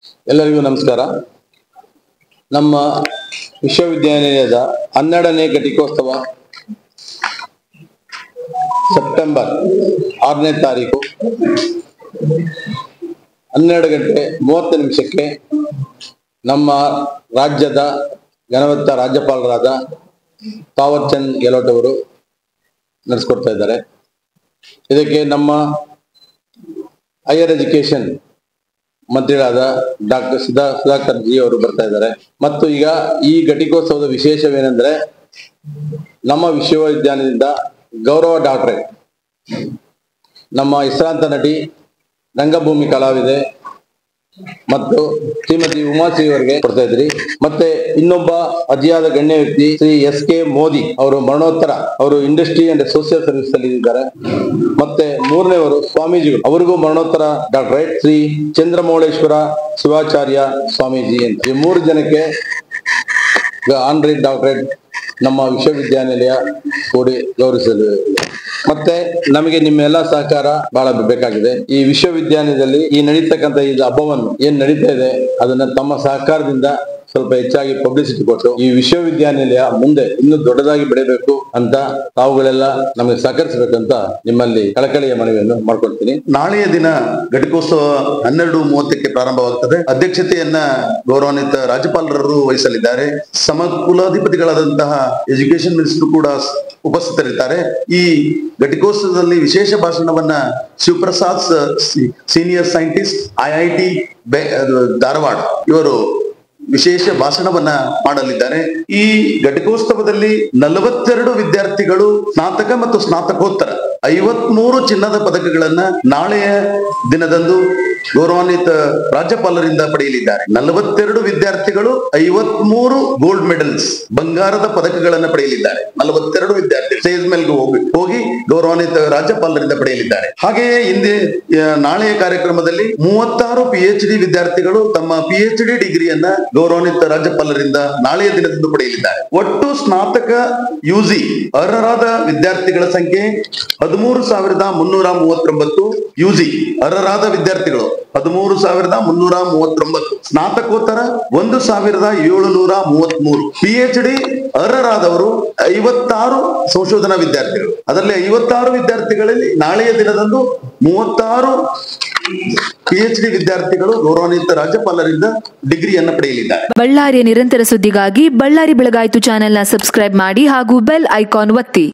ಎಲ್ಲರಿಗೂ ನಮಸ್ಕಾರ. ನಮ್ಮ ವಿಶ್ವವಿದ್ಯಾನಿಲಯದ 12ನೇ ಘಟಿಕೋತ್ಸವ ಸೆಪ್ಟೆಂಬರ್ 6ನೇ ತಾರೀಕು 12:30 ನಮ್ಮ ರಾಜ್ಯದ ಘನವತ್ತ ರಾಜ್ಯಪಾಲರಾದ ತಾವರ್ ಚಂದ್ ಗೆಹ್ಲೋಟ್ ಅವರು ನಡೆಸಿಕೊಡ್ತಾ ಇದ್ದಾರೆ. ಇದಕ್ಕೆ ನಮ್ಮ ಹೈಯರ್ ಎಜುಕೇಶನ್ ಮಂತ್ರಿಗಳಾದ ಡಾಕ್ಟರ್ ಸುಧಾಕರ್ ಜಿ ಅವರು ಬರ್ತಾ ಇದ್ದಾರೆ. ಮತ್ತು ಈಗ ಈ ಘಟಿಕೋತ್ಸವದ ವಿಶೇಷವೇನೆಂದರೆ, ನಮ್ಮ ವಿಶ್ವವಿದ್ಯಾಲಯದಿಂದ ಗೌರವ ಡಾಕ್ಟರೇಟ್ ನಮ್ಮ ಹೆಸರಾಂತ ನಟಿ, ರಂಗಭೂಮಿ ಕಲಾವಿದೆ ಮತ್ತು ಶ್ರೀಮತಿ ಉಮಾಶ್ರೀ ಅವರಿಗೆ ಕೊಡ್ತಾ ಇದ್ರಿ. ಮತ್ತೆ ಇನ್ನೊಬ್ಬ ಅತಿಯಾದ ಗಣ್ಯ ವ್ಯಕ್ತಿ ಶ್ರೀ ಎಸ್.ಕೆ. ಮೋದಿ ಅವರು ಮರಣೋತ್ತರ, ಅವರು ಇಂಡಸ್ಟ್ರಿ ಅಂಡ್ ಸೋಷಿಯಲ್ ಸರ್ವಿಸ್ ಅಲ್ಲಿ ಇದ್ದಾರೆ. ಮತ್ತೆ ಮೂರನೇವರು ಸ್ವಾಮೀಜಿಗಳು, ಅವರಿಗೂ ಮರಣೋತ್ತರ ಡಾಕ್ಟರೇಟ್ ಶ್ರೀ ಚಂದ್ರಮೌಳೇಶ್ವರ ಶಿವಾಚಾರ್ಯ ಸ್ವಾಮೀಜಿ ಅಂತ. ಈ 3 ಜನಕ್ಕೆ ಆನರರಿ ಡಾಕ್ಟರೇಟ್ ನಮ್ಮ ವಿಶ್ವವಿದ್ಯಾನಿಲಯ ಕೂಡಿ ಗೌರವಿಸಲು. ಮತ್ತೆ ನಮಗೆ ನಿಮ್ಮೆಲ್ಲ ಸಹಕಾರ ಬಹಳ ಬೇಕಾಗಿದೆ. ಈ ವಿಶ್ವವಿದ್ಯಾನಿಲಯದಲ್ಲಿ ಈ ನಡೀತಕ್ಕಂಥ ಈ ಹಬ್ಬವನ್ನು ಏನ್ ನಡೀತಾ ಇದೆ ಅದನ್ನ ತಮ್ಮ ಸಹಕಾರದಿಂದ ಸ್ವಲ್ಪ ಹೆಚ್ಚಾಗಿ ಪಬ್ಲಿಸಿಟಿ ಕೊಟ್ಟು ಈ ವಿಶ್ವವಿದ್ಯಾನಿಲಯ ಮುಂದೆ ಇನ್ನೂ ದೊಡ್ಡದಾಗಿ ಬೆಳೆಯಬೇಕು ಅಂತ ತಾವುಗಳೆಲ್ಲ ನಮಗೆ ಸಹಕರಿಸಬೇಕಂತ ನಿಮ್ಮಲ್ಲಿ ಕಳಕಳಿಯ ಮನವಿಯನ್ನು ಮಾಡ್ಕೊಳ್ತೀನಿ. ನಾಳೆಯ ದಿನ ಘಟಿಕೋತ್ಸವ 12:30 ಪ್ರಾರಂಭವಾಗುತ್ತದೆ. ಅಧ್ಯಕ್ಷತೆಯನ್ನ ಗೌರವಾನ್ವಿತ ರಾಜ್ಯಪಾಲರು ವಹಿಸಲಿದ್ದಾರೆ. ಸಮಕುಲಾಧಿಪತಿಗಳಾದಂತಹ ಎಜುಕೇಶನ್ ಮಿನಿಸ್ಟರ್ ಕೂಡ ಉಪಸ್ಥಿತರಿದ್ದಾರೆ. ಈ ಘಟಿಕೋತ್ಸವದಲ್ಲಿ ವಿಶೇಷ ಭಾಷಣವನ್ನ Shivaprasad senior scientist IIT Dharwad ಇವರು ವಿಶೇಷ ಭಾಷಣವನ್ನ ಮಾಡಲಿದ್ದಾರೆ. ಈ ಘಟಿಕೋತ್ಸವದಲ್ಲಿ 42 ವಿದ್ಯಾರ್ಥಿಗಳು ಸ್ನಾತಕ ಮತ್ತು ಸ್ನಾತಕೋತ್ತರ 53 ಚಿನ್ನದ ಪದಕಗಳನ್ನ ನಾಳೆಯ ದಿನದಂದು ಗೌರವಾನ್ವಿತ ರಾಜ್ಯಪಾಲರಿಂದ ಪಡೆಯಲಿದ್ದಾರೆ. 42 ವಿದ್ಯಾರ್ಥಿಗಳು 53 ಗೋಲ್ಡ್ ಮೆಡಲ್ಸ್, ಬಂಗಾರದ ಪದಕಗಳನ್ನ ಪಡೆಯಲಿದ್ದಾರೆ. 42 ವಿದ್ಯಾರ್ಥಿಗಳು ಸ್ಟೇಜ್ ಮೇಲೆ ಹೋಗಿ ಗೌರವಾನ್ವಿತ ರಾಜ್ಯಪಾಲರಿಂದ ಪಡೆಯಲಿದ್ದಾರೆ. ಹಾಗೆಯೇ ಹಿಂದೆ ನಾಳೆಯ ಕಾರ್ಯಕ್ರಮದಲ್ಲಿ 36 PhD ವಿದ್ಯಾರ್ಥಿಗಳು ತಮ್ಮ PhD ಡಿಗ್ರಿಯನ್ನ ಗೌರವಾನ್ವಿತ ರಾಜ್ಯಪಾಲರಿಂದ ನಾಳೆಯ ದಿನದಂದು ಪಡೆಯಲಿದ್ದಾರೆ. ಒಟ್ಟು ಸ್ನಾತಕ UG ಅರ್ಹರಾದ ವಿದ್ಯಾರ್ಥಿಗಳ ಸಂಖ್ಯೆ 13,339. UG ಅರ್ಹರಾದ ವಿದ್ಯಾರ್ಥಿಗಳು 13,339. ಸ್ನಾತಕೋತ್ತರ 1,733. PhD ಅರ್ಹರಾದವರು 56 ಸಂಶೋಧನಾ ವಿದ್ಯಾರ್ಥಿಗಳು. ಅದರಲ್ಲಿ 56 ವಿದ್ಯಾರ್ಥಿಗಳಲ್ಲಿ ನಾಳೆಯ ದಿನದಂದು 36 PhD ವಿದ್ಯಾರ್ಥಿಗಳು ಗೌರವಾನ್ವಿತ ರಾಜ್ಯಪಾಲರಿಂದ ಡಿಗ್ರಿಯನ್ನು ಪಡೆಯಲಿದ್ದಾರೆ. ಬಳ್ಳಾರಿಯ ನಿರಂತರ ಸುದ್ದಿಗಾಗಿ ಬಳ್ಳಾರಿ ಬೆಳಗಾಯಿತು ಚಾನೆಲ್ನ ಸಬ್ಸ್ಕ್ರೈಬ್ ಮಾಡಿ ಹಾಗೂ ಬೆಲ್ ಐಕಾನ್ ಒತ್ತಿ.